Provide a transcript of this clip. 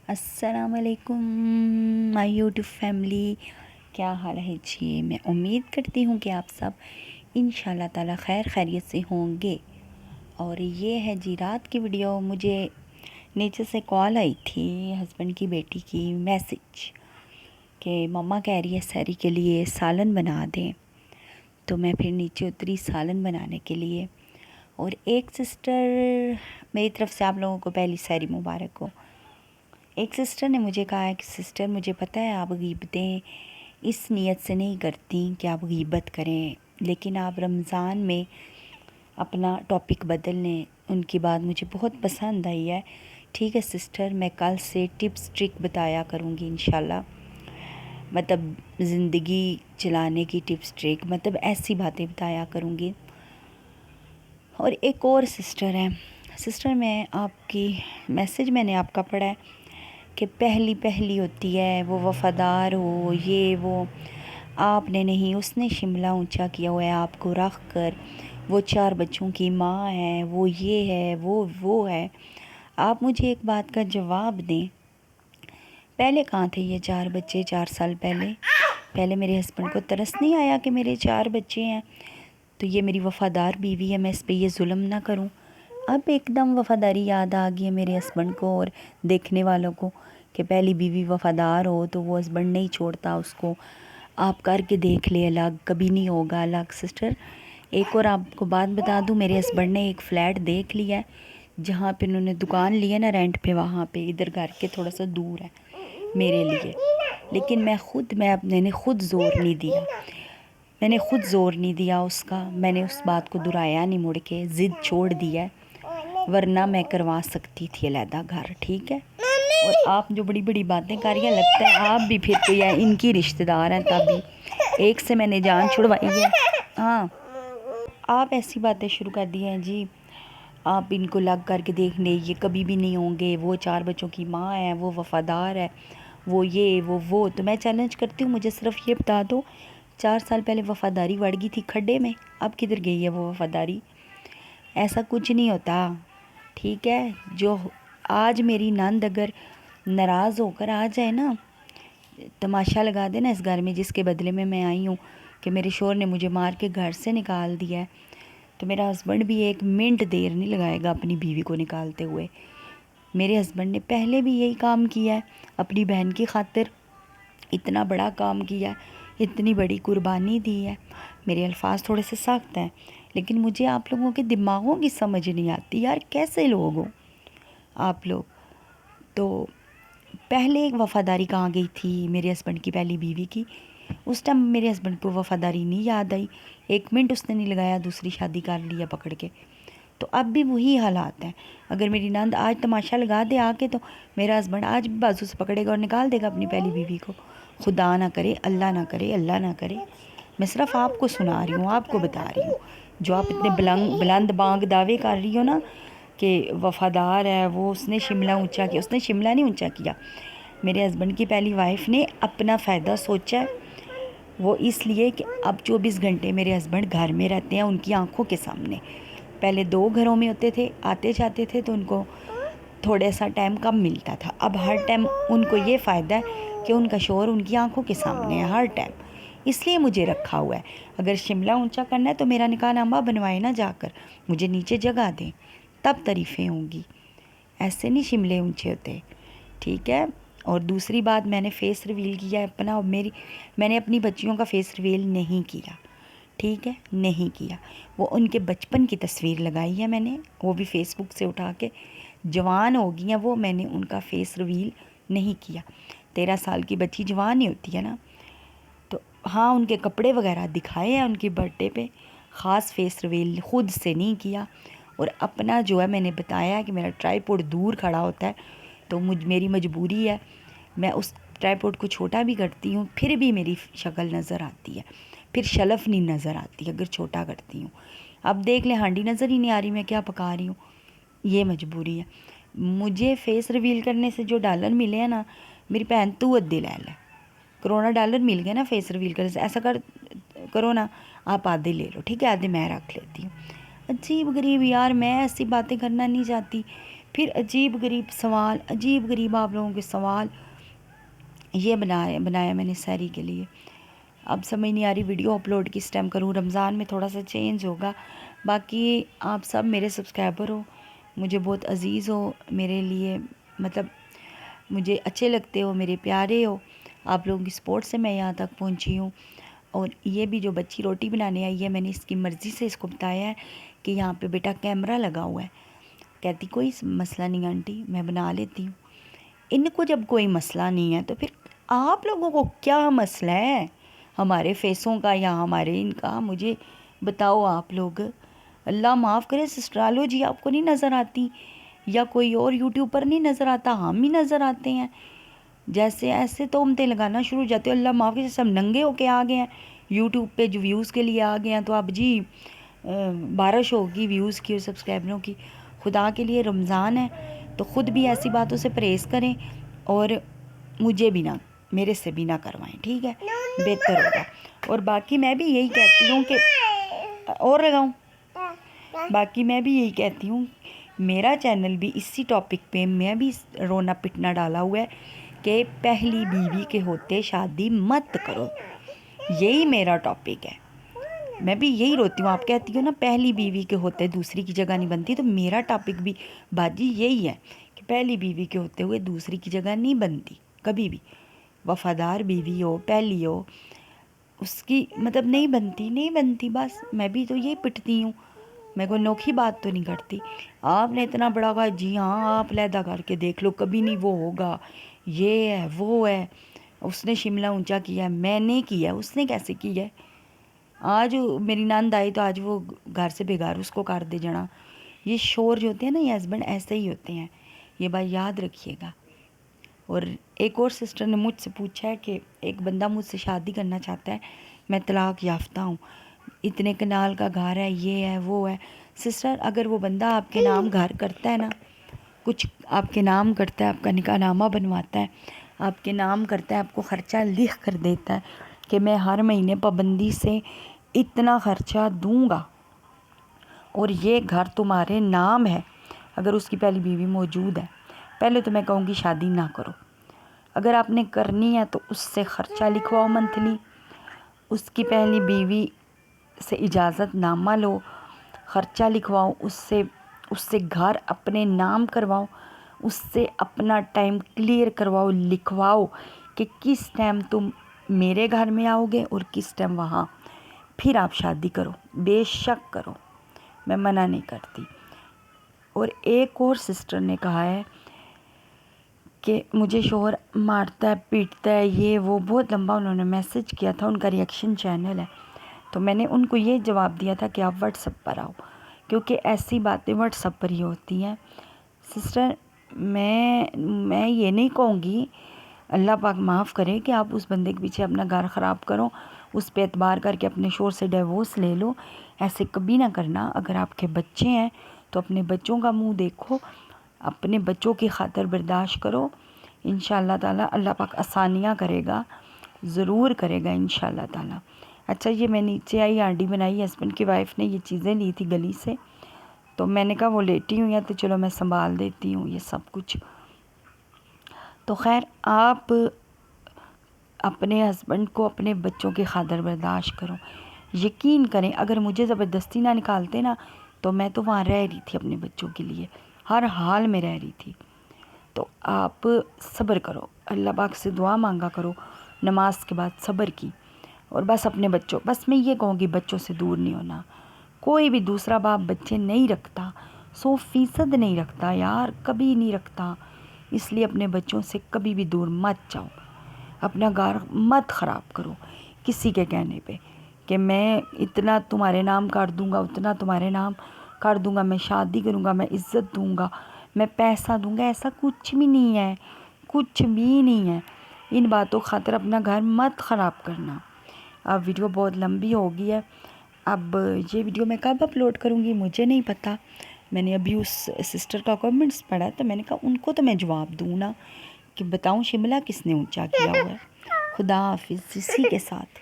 السلام علیکم مائی YouTube family, کیا حال ہے جی؟ میں امید کرتی ہوں کہ آپ سب انشاءاللہ تعالی خیر خیریت سے ہوں گے۔ اور یہ ہے جی رات کی ویڈیو۔ مجھے نیچے سے کال آئی تھی ہسبینڈ کی بیٹی کی، میسج کہ مما کہہ رہی ہے سحری کے لیے سالن بنا دیں، تو میں پھر نیچے اتری سالن بنانے کے لیے۔ اور ایک سسٹر، میری طرف سے آپ لوگوں کو پہلی سحری مبارک ہو۔ ایک سسٹر نے مجھے کہا ہے کہ سسٹر مجھے پتہ ہے آپ غیبتیں اس نیت سے نہیں کرتی کہ آپ غیبت کریں، لیکن آپ رمضان میں اپنا ٹاپک بدل لیں۔ ان کی بات مجھے بہت پسند آئی ہے۔ ٹھیک ہے سسٹر، میں کل سے ٹپس ٹرک بتایا کروں گی انشاءاللہ، مطلب زندگی چلانے کی ٹپس ٹرک، مطلب ایسی باتیں بتایا کروں گی۔ اور ایک اور سسٹر ہے، سسٹر میں آپ کی میسج میں نے آپ کا پڑھا ہے کہ پہلی ہوتی ہے وہ وفادار ہو، یہ وہ، آپ نے نہیں، اس نے شملہ اونچا کیا ہوا ہے آپ کو رکھ کر، وہ 4 بچوں کی ماں ہے، وہ یہ ہے، وہ ہے۔ آپ مجھے ایک بات کا جواب دیں، پہلے کہاں تھے یہ 4 بچے 4 سال پہلے میرے ہسبینڈ کو ترس نہیں آیا کہ میرے 4 بچے ہیں تو یہ میری وفادار بیوی ہے، میں اس پہ یہ ظلم نہ کروں؟ اب ایک دم وفاداری یاد آ گئی ہے میرے ہسبینڈ کو اور دیکھنے والوں کو کہ پہلی بیوی وفادار ہو تو وہ ہسبینڈ نہیں چھوڑتا اس کو۔ آپ کر کے دیکھ لے، الگ کبھی نہیں ہوگا الگ۔ سسٹر ایک اور آپ کو بات بتا دوں، میرے ہسبینڈ نے ایک فلیٹ دیکھ لیا ہے جہاں پہ انہوں نے دکان لی ہے نا رینٹ پہ، وہاں پہ ادھر گھر کے تھوڑا سا دور ہے میرے لیے، لیکن میں نے خود زور نہیں دیا اس کا، میں نے اس بات کو دہرایا نہیں، مڑ کے ضد چھوڑ دیا ہے، ورنہ میں کروا سکتی تھی علیحدہ گھر، ٹھیک ہے؟ اور آپ جو بڑی بڑی باتیں کر رہی ہیں، لگتا ہے آپ بھی پھر کوئی ہے ان کی رشتہ دار ہیں، تبھی ایک سے میں نے جان چھڑوائی ہے۔ ہاں آپ ایسی باتیں شروع کر دی ہیں جی، آپ ان کو لگ کر کے دیکھ لیں، یہ کبھی بھی نہیں ہوں گے، وہ 4 بچوں کی ماں ہے، وہ وفادار ہے، وہ یہ وہ تو میں چیلنج کرتی ہوں، مجھے صرف یہ بتا دو 4 سال پہلے وفاداری بڑھ گئی تھی کھڈے میں، اب کدھر گئی ہے وہ وفاداری؟ ایسا کچھ نہیں ہوتا، ٹھیک ہے؟ جو آج میری نند اگر ناراض ہو کر آ جائے نا، تماشا لگا دے نا اس گھر میں جس کے بدلے میں آئی ہوں کہ میرے شوہر نے مجھے مار کے گھر سے نکال دیا ہے، تو میرا ہسبینڈ بھی 1 منٹ دیر نہیں لگائے گا اپنی بیوی کو نکالتے ہوئے۔ میرے ہسبینڈ نے پہلے بھی یہی کام کیا ہے اپنی بہن کی خاطر، اتنا بڑا کام کیا ہے، اتنی بڑی قربانی دی ہے۔ میرے الفاظ تھوڑے سے سخت ہیں، لیکن مجھے آپ لوگوں کے دماغوں کی سمجھ نہیں آتی یار، کیسے لوگ ہو آپ لوگ؟ تو پہلے ایک وفاداری کہاں گئی تھی میرے ہسبینڈ کی پہلی بیوی کی، اس ٹائم میرے ہسبینڈ کو وفاداری نہیں یاد آئی، 1 منٹ اس نے نہیں لگایا، دوسری شادی کر لیا پکڑ کے۔ تو اب بھی وہی حالات ہیں، اگر میری نند آج تماشا لگا دے آ کے تو میرا ہسبینڈ آج بھی بازو سے پکڑے گا اور نکال دے گا اپنی پہلی بیوی کو۔ خدا نہ کرے، اللہ نہ کرے، اللہ نہ کرے، میں صرف آپ کو سنا رہی ہوں، آپ کو بتا رہی ہوں، جو آپ اتنے بلند بانگ دعوے کر رہی ہو نا کہ وفادار ہے وہ، اس نے شملہ اونچا کیا، اس نے شملہ نہیں اونچا کیا، میرے ہسبینڈ کی پہلی وائف نے اپنا فائدہ سوچا ہے، وہ اس لیے کہ اب 24 گھنٹے میرے ہسبینڈ گھر میں رہتے ہیں ان کی آنکھوں کے سامنے۔ پہلے 2 گھروں میں ہوتے تھے، آتے جاتے تھے تو ان کو تھوڑا سا ٹائم کم ملتا تھا، اب ہر ٹائم ان کو یہ فائدہ ہے کہ ان کا شوہر ان کی آنکھوں کے سامنے ہے ہر ٹائم، اس لیے مجھے رکھا ہوا ہے۔ اگر شملہ اونچا کرنا ہے تو میرا نکاح نامہ بنوائے نا جا کر، مجھے نیچے جگہ دیں، تب تعریفیں ہوں گی، ایسے نہیں شملے اونچے ہوتے، ٹھیک ہے؟ اور دوسری بات، میں نے فیس ریویل کیا ہے اپنا، اور میں نے اپنی بچیوں کا فیس ریویل نہیں کیا، ٹھیک ہے؟ نہیں کیا، وہ ان کے بچپن کی تصویر لگائی ہے میں نے، وہ بھی فیس بک سے اٹھا کے، جوان ہو گئی ہیں وہ، میں نے ان کا فیس ریویل نہیں کیا۔ 13 سال کی بچی جوان ہی ہوتی ہے نا، تو ہاں ان کے کپڑے وغیرہ دکھائے ہیں ان کی برتھ ڈے پہ، خاص فیس ریویل خود سے نہیں کیا۔ اور اپنا جو ہے میں نے بتایا کہ میرا ٹرائی پوڈ دور کھڑا ہوتا ہے تو میری مجبوری ہے، میں اس ٹرائی پوڈ کو چھوٹا بھی کرتی ہوں پھر بھی میری شکل نظر آتی ہے، پھر شلف نہیں نظر آتی اگر چھوٹا کرتی ہوں۔ اب دیکھ لیں ہانڈی نظر ہی نہیں آ رہی میں کیا پکا رہی ہوں، یہ مجبوری ہے۔ مجھے فیس ریویل کرنے سے جو ڈالر ملے ہیں نا، میری بہن تو ادھے لے لے، کروڑا ڈالر مل گیا نا فیس ریویل کرنے سے، ایسا کرو نا آپ آدھے لے لو، ٹھیک ہے؟ آدھے میں رکھ لیتی ہوں۔ عجیب غریب یار، میں ایسی باتیں کرنا نہیں چاہتی، پھر عجیب غریب آپ لوگوں کے سوال یہ بنایا میں نے سحری کے لیے. اب سمجھ نہیں آ رہی ویڈیو اپلوڈ کس ٹائم کروں. رمضان میں تھوڑا سا چینج ہوگا. باقی آپ سب میرے سبسکرائبر ہو, مجھے بہت عزیز ہو, میرے لیے مطلب مجھے اچھے لگتے ہو, میرے پیارے ہو. آپ لوگوں کی سپورٹ سے میں یہاں تک پہنچی ہوں. اور یہ بھی جو بچی روٹی بنانے آئی ہے, میں نے اس کی مرضی سے اس کو بتایا ہے کہ یہاں پہ بیٹا کیمرہ لگا ہوا ہے. کہتی کوئی مسئلہ نہیں آنٹی, میں بنا لیتی ہوں. ان کو جب کوئی مسئلہ نہیں ہے تو پھر آپ لوگوں کو کیا مسئلہ ہے ہمارے فیسوں کا یا ہمارے ان کا؟ مجھے بتاؤ آپ لوگ. اللہ معاف کرے سسٹرالو جی, آپ کو نہیں نظر آتی یا کوئی اور یوٹیوب پر نہیں نظر آتا؟ ہم ہی نظر آتے ہیں. جیسے ایسے تہمتیں لگانا شروع ہو جاتے ہو. اللہ معاف کرے سب ننگے ہو کے آ گئے ہیں یوٹیوب پہ, جو ویوز کے لیے آ گئے ہیں. تو اب جی بارش ہوگی ویوز کی اور سبسکرائبروں کی. خدا کے لیے رمضان ہے تو خود بھی ایسی باتوں سے پرہیز کریں اور مجھے بھی نہ, میرے سے بھی نہ کروائیں, ٹھیک ہے؟ بہتر ہوگا. اور باقی میں بھی یہی کہتی ہوں کہ باقی میں بھی یہی کہتی ہوں, میرا چینل بھی اسی ٹاپک پہ میں بھی رونا پٹنا ڈالا ہوا ہے کہ پہلی بیوی کے ہوتے شادی مت کرو. یہی میرا ٹاپک ہے. میں بھی یہی روتی ہوں. آپ کہتی ہو نا پہلی بیوی کے ہوتے دوسری کی جگہ نہیں بنتی, تو میرا ٹاپک بھی باجی یہی ہے کہ پہلی بیوی کے ہوتے ہوئے دوسری کی جگہ نہیں بنتی کبھی بھی. وفادار بیوی ہو, پہلی ہو, اس کی مطلب نہیں بنتی. بس میں بھی تو یہ پٹتی ہوں, میں کوئی نوکھی بات تو نہیں کرتی. آپ نے اتنا بڑا کہا, جی ہاں آپ علیحدہ کر کے دیکھ لو, کبھی نہیں وہ ہوگا, یہ ہے وہ ہے, اس نے شملہ اونچا کیا ہے. میں نے کیا, اس نے کیسے کیا ہے؟ آج میری نند آئی تو آج وہ گھر سے بےگار, اس کو کر دے جنا. یہ شور جو ہوتے ہیں نا, یہ ہسبینڈ ایسے ہی ہوتے ہیں, یہ بات یاد رکھیے گا. اور ایک اور سسٹر نے مجھ سے پوچھا ہے کہ ایک بندہ مجھ سے شادی کرنا چاہتا ہے, میں طلاق یافتہ ہوں, اتنے کنال کا گھر ہے, یہ ہے وہ ہے. سسٹر اگر وہ بندہ آپ کے نام گھر کرتا ہے نا, کچھ آپ کے نام کرتا ہے, آپ کا نکاح نامہ بنواتا ہے, آپ کے نام کرتا ہے, آپ کو خرچہ لکھ کر دیتا ہے کہ میں ہر مہینے پابندی سے اتنا خرچہ دوں گا اور یہ گھر تمہارے نام ہے, اگر اس کی پہلی بیوی موجود ہے, پہلے تو میں کہوں گی شادی نہ کرو. اگر آپ نے کرنی ہے تو اس سے خرچہ لکھواؤ منتھلی, اس کی پہلی بیوی سے اجازت نامہ لو, خرچہ لکھواؤ, اس سے گھر اپنے نام کرواؤ, اس سے اپنا ٹائم کلیئر کرواؤ, لکھواؤ کہ کس ٹائم تم میرے گھر میں آؤ گے اور کس ٹائم وہاں. پھر آپ شادی کرو, بے شک کرو, میں منع نہیں کرتی. اور ایک اور سسٹر نے کہا ہے کہ مجھے شوہر مارتا ہے, پیٹتا ہے, یہ وہ بہت لمبا انہوں نے میسج کیا تھا, ان کا ریئیکشن چینل ہے. تو میں نے ان کو یہ جواب دیا تھا کہ آپ واٹس ایپ پر آؤ, کیونکہ ایسی باتیں واٹس ایپ پر ہی ہوتی ہیں. سسٹر میں یہ نہیں کہوں گی, اللہ پاک معاف کرے, کہ آپ اس بندے کے پیچھے اپنا گھر خراب کرو, اس پہ اعتبار کر کے اپنے شوہر سے ڈیورس لے لو. ایسے کبھی نہ کرنا. اگر آپ کے بچے ہیں تو اپنے بچوں کا منہ دیکھو, اپنے بچوں کی خاطر برداشت کرو. انشاءاللہ تعالی اللہ پاک آسانیاں کرے گا, ضرور کرے گا انشاءاللہ تعالی. اچھا, یہ میں نیچے آئی, ہانڈی بنائی, ہسبینڈ کی وائف نے یہ چیزیں لی تھی گلی سے, تو میں نے کہا وہ لیٹی ہوئی ہیں تو چلو میں سنبھال دیتی ہوں یہ سب کچھ. تو خیر, آپ اپنے ہسبینڈ کو اپنے بچوں کی خاطر برداشت کرو. یقین کریں اگر مجھے زبردستی نہ نکالتے نا, تو میں تو وہاں رہ رہی تھی اپنے بچوں کے لیے, ہر حال میں رہ رہی تھی. تو آپ صبر کرو, اللہ پاک سے دعا مانگا کرو نماز کے بعد صبر کی. اور بس اپنے بچوں, بس میں یہ کہوں گی بچوں سے دور نہیں ہونا. کوئی بھی دوسرا باپ بچے نہیں رکھتا, 100% نہیں رکھتا یار, کبھی نہیں رکھتا. اس لیے اپنے بچوں سے کبھی بھی دور مت جاؤ, اپنا گھر مت خراب کرو کسی کے کہنے پہ کہ میں اتنا تمہارے نام کر دوں گا, اتنا تمہارے نام کر دوں گا, میں شادی کروں گا, میں عزت دوں گا, میں پیسہ دوں گا. ایسا کچھ بھی نہیں ہے, کچھ بھی نہیں ہے. ان باتوں خاطر اپنا گھر مت خراب کرنا. اب ویڈیو بہت لمبی ہو گئی ہے, اب یہ ویڈیو میں کب اپلوڈ کروں گی مجھے نہیں پتہ. میں نے ابھی اس سسٹر کا کمنٹس پڑھا تو میں نے کہا ان کو تو میں جواب دوں نا, کہ بتاؤں شملہ کس نے اونچا کیا ہوا ہے. خدا حافظ. اسی کے ساتھ